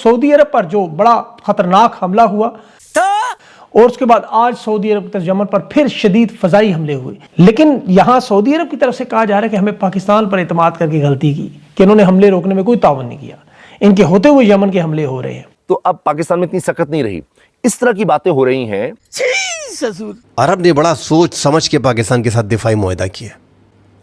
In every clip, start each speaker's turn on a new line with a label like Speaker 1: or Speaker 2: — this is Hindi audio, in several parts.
Speaker 1: सऊदी अरब पर जो बड़ा खतरनाक हमला हुआ और उसके बाद आज सऊदी अरब की तरफ यमन पर फिर शदीद फजाई हमले हुए। लेकिन यहाँ सऊदी अरब की तरफ से कहा जा रहा है कि हमें पाकिस्तान पर एतमाद करके गलती की कि इन्होंने हमले रोकने में कोई तावन नहीं किया, इनके होते हुए यमन के हमले हो रहे हैं।
Speaker 2: तो अब पाकिस्तान में इतनी सख्त नहीं रही, इस तरह की बातें हो रही हैं।
Speaker 3: अरब ने बड़ा सोच समझ के पाकिस्तान के साथ दिफाई मुआहदा किया,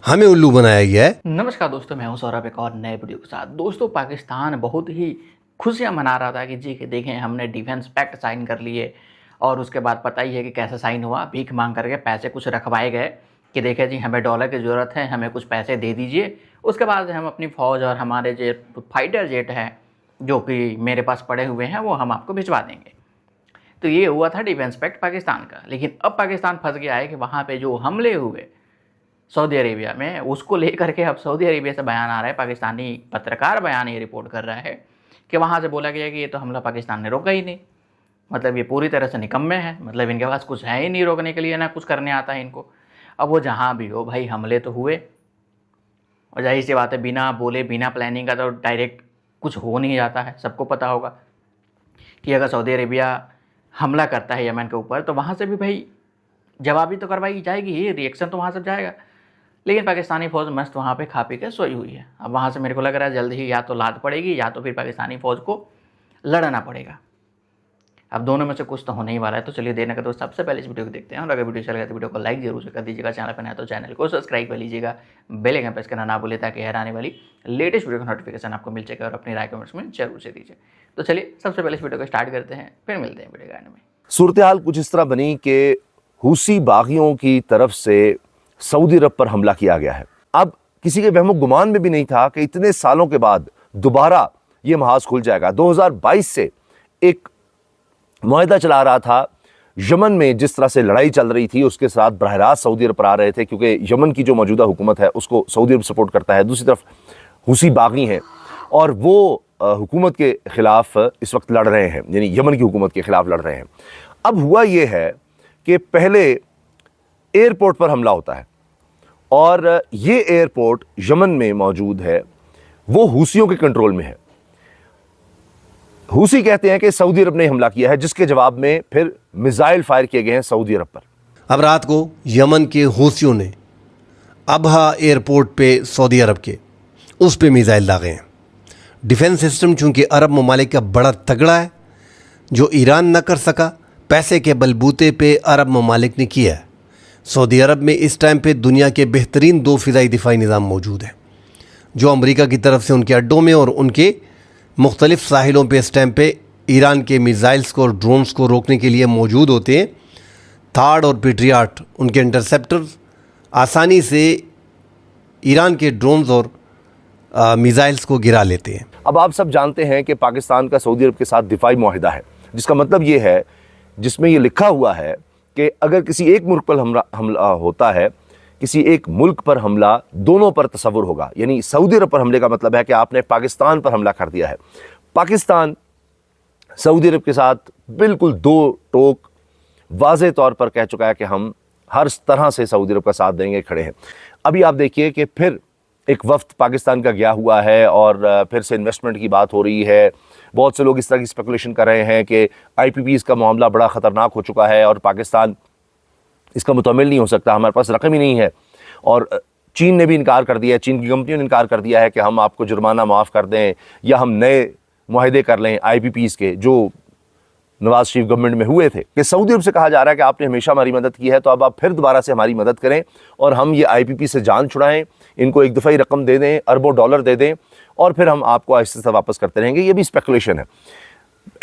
Speaker 3: हमें उल्लू बनाया गया है।
Speaker 4: नमस्कार दोस्तों, मैं हूं सौरभ एक और नए वीडियो के साथ। दोस्तों, पाकिस्तान बहुत ही खुशियां मना रहा था कि जी कि देखें हमने डिफेंस पैक्ट साइन कर लिए, और उसके बाद पता ही है कि कैसे साइन हुआ। भीख मांग करके पैसे कुछ रखवाए गए कि देखें जी हमें डॉलर की ज़रूरत है, हमें कुछ पैसे दे दीजिए, उसके बाद हम अपनी फ़ौज और हमारे जो फाइटर जेट हैं जो कि मेरे पास पड़े हुए हैं वो हम आपको भिजवा देंगे। तो ये हुआ था डिफेंस पैक्ट पाकिस्तान का। लेकिन अब पाकिस्तान फंस गया है कि वहाँ पे जो हमले हुए सऊदी अरेबिया में, उसको लेकर के अब सऊदी अरेबिया से बयान आ रहा है। पाकिस्तानी पत्रकार बयान ये रिपोर्ट कर रहा है कि वहाँ से बोला गया कि ये तो हमला पाकिस्तान ने रोका ही नहीं, मतलब ये पूरी तरह से निकम्मे हैं, मतलब इनके पास कुछ है ही नहीं रोकने के लिए, ना कुछ करने आता है इनको। अब वो जहाँ भी हो भाई, हमले तो हुए, और जाहिर सी बात है बिना बोले बिना प्लानिंग का तो डायरेक्ट कुछ हो नहीं जाता है। सबको पता होगा कि अगर सऊदी अरेबिया हमला करता है यमन के ऊपर तो वहाँ से भी भाई जवाबी तो करवाई जाएगी ही, रिएक्शन तो वहाँ से जाएगा। लेकिन पाकिस्तानी फ़ौज मस्त वहाँ पे खा पी के सोई हुई है। अब वहाँ से मेरे को लग रहा है जल्द ही या तो लाद पड़ेगी या तो फिर पाकिस्तानी फ़ौज को लड़ना पड़ेगा। अब दोनों में से कुछ तो होने ही वाला है। तो चलिए देने का दोस्त सबसे पहले इस वीडियो को देखते हैं, और अगर वीडियो चल गया तो वीडियो को लाइक जरूर से कर दीजिएगा। चैनल पर नया तो चैनल को सब्सक्राइब कर लीजिएगा, बेल आइकन प्रेस करना ना भूलिए ताकि हर आने वाली लेटेस्ट वीडियो का नोटिफिकेशन आपको मिल जाएगा। और अपनी राय कमेंट्स में जरूर से दीजिए। तो चलिए सबसे पहले इस वीडियो को स्टार्ट करते हैं, फिर मिलते हैं वीडियो गाने में।
Speaker 2: सूरत हाल कुछ इस तरह बनी कि हूसी बागियों की तरफ से सऊदी अरब पर हमला किया गया है। अब किसी के वहमो गुमान में भी नहीं था कि इतने सालों के बाद दोबारा ये महाज खुल जाएगा। 2022 से एक मुआहदा चला रहा था यमन में, जिस तरह से लड़ाई चल रही थी उसके साथ बरह रास्त सऊदी अरब पर आ रहे थे, क्योंकि यमन की जो मौजूदा हुकूमत है उसको सऊदी अरब सपोर्ट करता है। दूसरी तरफ हूसी बागी हैं और वो हुकूमत के ख़िलाफ़ इस वक्त लड़ रहे हैं, यानी यमन की हुकूमत के ख़िलाफ़ लड़ रहे हैं। अब हुआ ये है कि पहले एयरपोर्ट पर हमला होता है, और ये एयरपोर्ट यमन में मौजूद है, वो हूसियों के कंट्रोल में है। हूसी कहते हैं कि सऊदी अरब ने हमला किया है, जिसके जवाब में फिर मिसाइल फायर किए गए हैं सऊदी अरब पर।
Speaker 3: अब रात को यमन के हूसियों ने अबहा एयरपोर्ट पे सऊदी अरब के उस पे मिसाइल दागे हैं। डिफेंस सिस्टम चूंकि अरब ममालिक का बड़ा तगड़ा है, जो ईरान न कर सका, पैसे के बलबूते पे अरब ममालिक ने किया है। सऊदी अरब में इस टाइम पे दुनिया के बेहतरीन 2 फ़िज़ाई दिफाई निज़ाम मौजूद है, जो अमेरिका की तरफ से उनके अड्डों में और उनके मुख्तलिफ साहिलों पे इस टाइम पे ईरान के मिसाइल्स को और ड्रोन्स को रोकने के लिए मौजूद होते हैं। थार्ड और पेट्रियाट, उनके इंटरसेप्टर्स आसानी से ईरान के ड्रोन्स और मिसाइल्स को गिरा लेते हैं।
Speaker 2: अब आप सब जानते हैं कि पाकिस्तान का सऊदी अरब के साथ दिफाई मुआहदा है, जिसका मतलब ये है, जिसमें ये लिखा हुआ है कि अगर किसी एक मुल्क पर हमला होता है, किसी एक मुल्क पर हमला, दोनों पर तसव्वुर होगा। यानी सऊदी अरब पर हमले का मतलब है कि आपने पाकिस्तान पर हमला कर दिया है। पाकिस्तान सऊदी अरब के साथ बिल्कुल दो टोक वाज़े तौर पर कह चुका है कि हम हर तरह से सऊदी अरब का साथ देंगे, खड़े हैं। अभी आप देखिए कि फिर एक वफ्द पाकिस्तान का गया हुआ है और फिर से इन्वेस्टमेंट की बात हो रही है। बहुत से लोग इस तरह की स्पेकुलेशन कर रहे हैं कि IPPs का मामला बड़ा ख़तरनाक हो चुका है और पाकिस्तान इसका मुतमिल नहीं हो सकता, हमारे पास रकम ही नहीं है। और चीन ने भी इनकार कर दिया है, चीन की कंपनियों ने इनकार कर दिया है कि हम आपको जुर्माना माफ़ कर दें या हम नए मुआहदे कर लें IPPs के, जो नवाज शरीफ गवर्नमेंट में हुए थे। कि सऊदी अरब से कहा जा रहा है कि आपने हमेशा हमारी मदद की है, तो अब आप फिर दोबारा से हमारी मदद करें और हम ये IPP से जान छुड़ाएं, इनको एक दफ़ाई रकम दे दें, अरबों डॉलर दे दें, और फिर हम आपको आहिस्ते से वापस करते रहेंगे। ये भी स्पेकुलेशन है।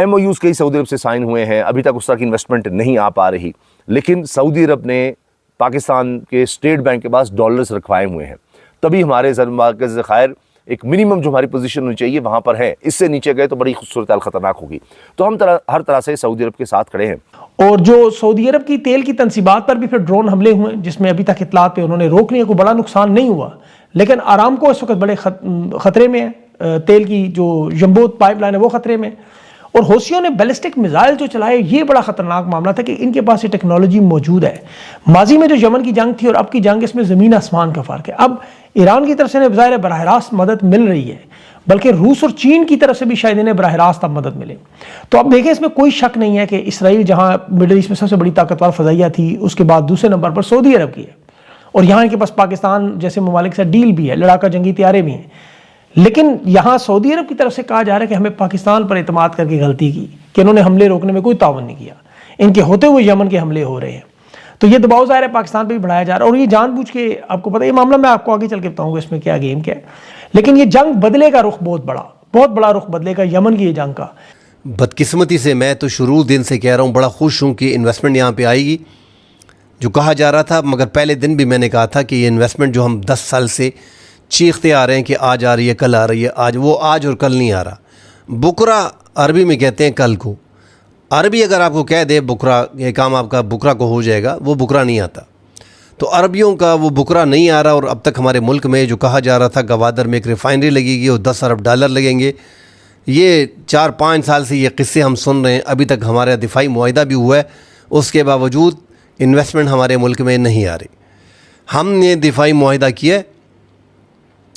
Speaker 2: MOUs कई सऊदी अरब से साइन हुए हैं, अभी तक उस तरह की इन्वेस्टमेंट नहीं आ पा रही, लेकिन सऊदी अरब ने पाकिस्तान के स्टेट बैंक के पास डॉलर्स रखवाए हुए हैं, तभी हमारे ज़रमार्कज़ ख़ैर एक मिनिमम जो हमारी पोजीशन होनी चाहिए वहाँ पर है। इससे नीचे गए तो बड़ी सूरत हाल ख़तरनाक होगी। तो हम हर तरह से सऊदी अरब के साथ खड़े हैं।
Speaker 1: और जो सऊदी अरब की तेल की तनसीबात पर भी फिर ड्रोन हमले हुए, जिसमें अभी तक इतलात पे उन्होंने रोक लिया, कोई बड़ा नुकसान नहीं हुआ, लेकिन आरामको इस वक्त बड़े खतरे में है। तेल की जो जंबो पाइपलाइन है वो खतरे में। और हौसियों ने बैलिस्टिक मिसाइल जो चलाए, ये बड़ा खतरनाक मामला था कि इनके पास ये टेक्नोलॉजी मौजूद है। माजी में जो यमन की जंग थी और अब की जंग, इसमें ज़मीन आसमान का फ़र्क है। अब ईरान की तरफ से ज़ाहिर बराह रास्त मदद मिल रही है, बल्कि रूस और चीन की तरफ से भी शायद इन्हें बराह रास्त अब मदद मिले। तो अब देखें, इसमें कोई शक नहीं है कि इसराइल जहां मिडल ईस्ट में सबसे बड़ी ताकतवर फजाइया थी, उसके बाद दूसरे नंबर पर सऊदी अरब की है, और यहाँ इनके पास पाकिस्तान जैसे ममालिक से डील भी है, लड़ाका जंगी तैयारे भी हैं। लेकिन यहाँ सऊदी अरब की तरफ से कहा जा रहा है कि हमें पाकिस्तान पर एतमाद करके गलती की कि इन्होंने हमले रोकने में कोई तावन नहीं किया, इनके होते हुए यमन के हमले हो रहे हैं। तो ये दबाव ज़ाहिर है पाकिस्तान पे भी बढ़ाया जा रहा है, और ये जानबूझ के, आपको पता है ये मामला मैं आपको आगे चल के बताऊंगा इसमें क्या गेम क्या है, लेकिन ये जंग बदलेगा रुख बहुत बड़ा रुख बदलेगा यमन की ये जंग का।
Speaker 3: बदकिस्मती से मैं तो शुरू दिन से कह रहा हूँ, बड़ा खुश हूँ कि इन्वेस्टमेंट यहाँ पे आएगी, जो कहा जा रहा था। मगर पहले दिन भी मैंने कहा था कि ये इन्वेस्टमेंट जो हम 10 साल से चीखते आ रहे हैं कि आज आ रही है, कल आ रही है, आज और कल नहीं आ रहा। बुकरा अरबी में कहते हैं कल को। अरबी अगर आपको कह दे बुकरा, ये काम आपका बुकरा को हो जाएगा, वो बुकरा नहीं आता। तो अरबियों का वो बुकरा नहीं आ रहा। और अब तक हमारे मुल्क में जो कहा जा रहा था गवादर में एक रिफाइनरी लगेगी और 10 अरब डॉलर लगेंगे, ये 4-5 साल से ये किस्से हम सुन रहे हैं। अभी तक हमारा दिफाई मुआहिदा भी हुआ है, उसके बावजूद इन्वेस्टमेंट हमारे मुल्क में नहीं आ रही। हमने दिफाई मुआहिदा किया,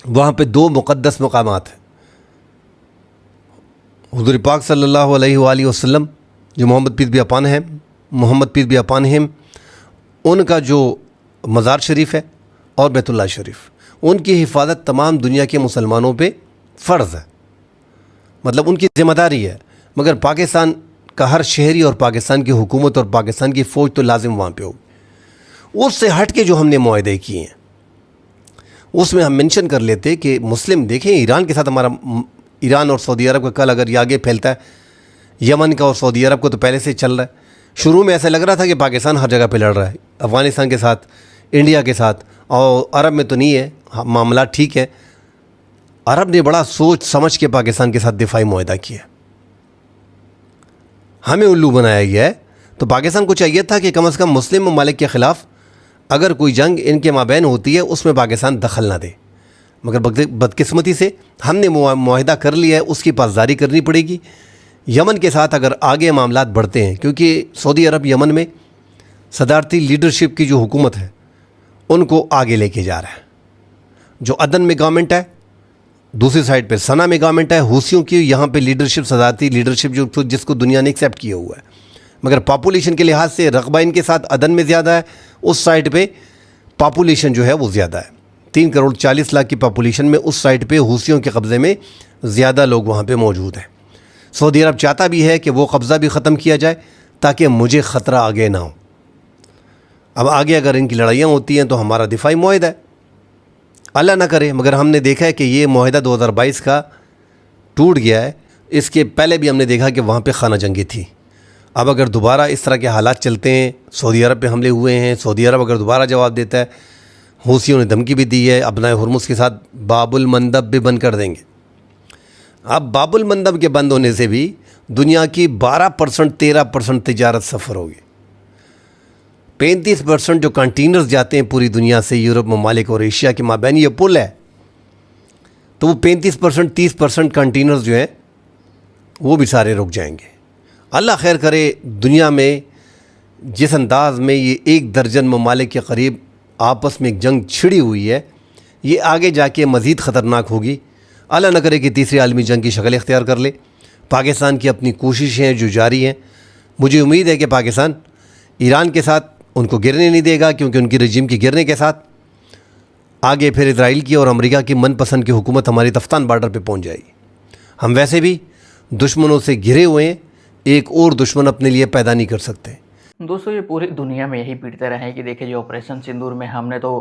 Speaker 3: वहाँ पे 2 मुक़द्दस मकामात हैं। हुज़ूर पाक सल्लल्लाहु अलैहि वसल्लम जो मोहम्मद पीर भी अपान हिम, उनका जो मज़ार शरीफ है और बैतुल्ला शरीफ, उनकी हिफाजत तमाम दुनिया के मुसलमानों पे फ़र्ज़ है, मतलब उनकी ज़िम्मेदारी है। मगर पाकिस्तान का हर शहरी और पाकिस्तान की हुकूमत और पाकिस्तान की फ़ौज तो लाजिम वहाँ पे होगी। उससे हट के जो हमने मुआहदे किए हैं उसमें हम मेंशन कर लेते कि मुस्लिम, देखें ईरान के साथ हमारा, ईरान और सऊदी अरब का कल अगर ये आगे फैलता है, यमन का और सऊदी अरब को तो पहले से चल रहा है। शुरू में ऐसा लग रहा था कि पाकिस्तान हर जगह पे लड़ रहा है, अफ़गानिस्तान के साथ, इंडिया के साथ, और अरब में तो नहीं है मामला, ठीक है। अरब ने बड़ा सोच समझ के पाकिस्तान के साथ दिफाई मुआहिदा किया, हमें उल्लू बनाया गया है। तो पाकिस्तान को चाहिए था कि कम से कम मुस्लिम ममालिक के ख़िलाफ़ अगर कोई जंग इनके माबैन होती है उसमें पाकिस्तान दखल ना दे। मगर बदकिस्मती से हमने मुआहिदा कर लिया है, उसकी पासदारी करनी पड़ेगी। यमन के साथ अगर आगे मामलात बढ़ते हैं, क्योंकि सऊदी अरब यमन में सदारती लीडरशिप की जो हुकूमत है उनको आगे लेके जा रहा है। जो अदन में गवर्नमेंट है, दूसरी साइड पे सना में गवर्नमेंट है, हूसियों की यहाँ पे लीडरशिप, सदारती लीडरशिप जो जिसको दुनिया ने एक्सेप्ट किया हुआ है। मगर पॉपुलेशन के लिहाज से रकबा इनके साथ अदन में ज़्यादा है, उस साइड पे पॉपुलेशन जो है वो ज़्यादा है। 3 करोड़ 40 लाख की पॉपुलेशन में उस साइड पे हूसियों के कब्ज़े में ज़्यादा लोग वहाँ पे मौजूद हैं। सऊदी अरब चाहता भी है कि वो कब्ज़ा भी ख़त्म किया जाए ताकि मुझे ख़तरा आगे ना हो। अब आगे अगर इनकी लड़ाइयाँ होती हैं तो हमारा दिफाई मुआहिदा है, अल्लाह ना करे। मगर हमने देखा है कि ये मुआहिदा 2022 का टूट गया है। इसके पहले भी हमने देखा कि वहाँ पे खाना जंगी थी। अब अगर दोबारा इस तरह के हालात चलते हैं, सऊदी अरब पे हमले हुए हैं, सऊदी अरब अगर दोबारा जवाब देता है, हूसियों ने धमकी भी दी है अपना हुर्मुज़ के साथ बाबुल मंदब भी बंद कर देंगे। अब बाबुल मंदब के बंद होने से भी दुनिया की 12% 13% तिजारत सफ़र होगी। 35% जो कंटेनर्स जाते हैं पूरी दुनिया से यूरोप ममालिक और एशिया के माबैन ये पुल है, तो वो 35% 30% कंटेनर्स जो हैं वो भी सारे रुक जाएंगे। अल्लाह खैर करे। दुनिया में जिस अंदाज़ में ये 1 दर्जन ममालिक के करीब आपस में एक जंग छिड़ी हुई है, ये आगे जाके मज़ीद ख़तरनाक होगी। अल्लाह न करे कि तीसरी आलमी जंग की शक्ल इख्तियार कर ले। पाकिस्तान की अपनी कोशिशें जो जारी हैं, मुझे उम्मीद है कि पाकिस्तान ईरान के साथ उनको गिरने नहीं देगा, क्योंकि उनकी रजीम के गिरने के साथ आगे फिर इजराइल की और अमेरिका की मनपसंद की हुकूमत हमारी तफ्तान बॉर्डर पे पहुंच जाएगी। हम वैसे भी दुश्मनों से घिरे हुए हैं, एक और दुश्मन अपने लिए पैदा नहीं कर सकते।
Speaker 4: दोस्तों, ये पूरी दुनिया में यही पीटते रहे कि देखिए जो ऑपरेशन सिंदूर में हमने तो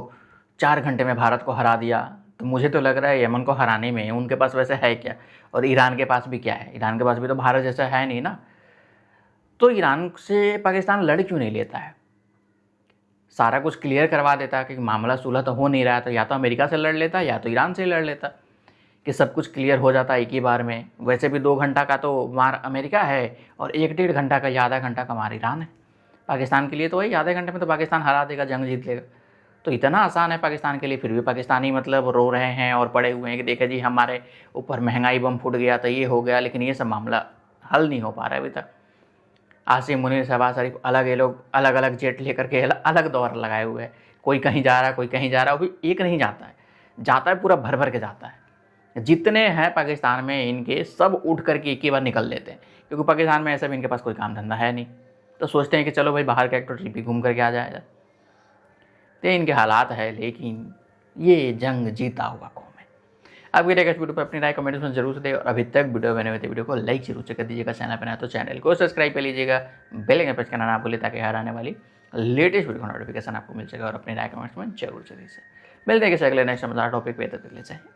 Speaker 4: 4 घंटे में भारत को हरा दिया, तो मुझे तो लग रहा है यमन को हराने में उनके पास वैसे है क्या, और ईरान के पास भी क्या है। ईरान के पास भी तो भारत जैसा है नहीं ना। तो ईरान से पाकिस्तान लड़ क्यों नहीं लेता है? सारा कुछ क्लियर करवा देता कि मामला सुलह तो हो नहीं रहा है, तो या तो अमेरिका से लड़ लेता या तो ईरान से लड़ लेता, कि सब कुछ क्लियर हो जाता एक ही बार में। वैसे भी 2 घंटा का तो मार अमेरिका है और 1-1.5 घंटा का या आधा घंटा का मार ईरान है। पाकिस्तान के लिए तो वही आधे घंटे में तो पाकिस्तान हरा देगा, जंग जीत लेगा। तो इतना आसान है पाकिस्तान के लिए। फिर भी पाकिस्तानी मतलब रो रहे हैं और पड़े हुए हैं कि देखिए जी हमारे ऊपर महंगाई बम फूट गया तो ये हो गया, लेकिन ये सब मामला हल नहीं हो पा रहा है अभी तक। आसिम मुनीर, शहबाज शरीफ अलग, ये लोग अलग अलग जेट लेकर के अलग दौर लगाए हुए हैं। कोई कहीं जा रहा है, कोई कहीं जा रहा है, वो भी एक नहीं जाता है, जाता है पूरा भर भर के जाता है। जितने हैं पाकिस्तान में इनके सब उठ करके एक ही बार निकल लेते हैं, क्योंकि पाकिस्तान में ऐसा भी इनके पास कोई काम धंधा है नहीं, तो सोचते हैं कि चलो भाई बाहर का एक तो ट्रिप भी घूम करके आ जाएगा। तो इनके हालात है, लेकिन ये जंग जीता हुआ कौम है। आपकी राय इस वीडियो पर अपनी राय कमेंट्स में जरूर से दें, और अभी तक वीडियो बने हुए थे वीडियो को लाइक जरूर से कर दीजिएगा, चैनल पर नया तो चैनल को सब्सक्राइब कर लीजिएगा, बेल आइकन प्रेस करना ना भूलिए ताकि हर आने वाली लेटेस्ट वीडियो का नोटिफिकेशन आपको मिल सकेगा। और अपनी राय कमेंट्स में जरूर से दीजिए। मिलते हैं किसी अगले नेक्स्ट मजेदार टॉपिक पे, तब तक के लिए जय हिंद।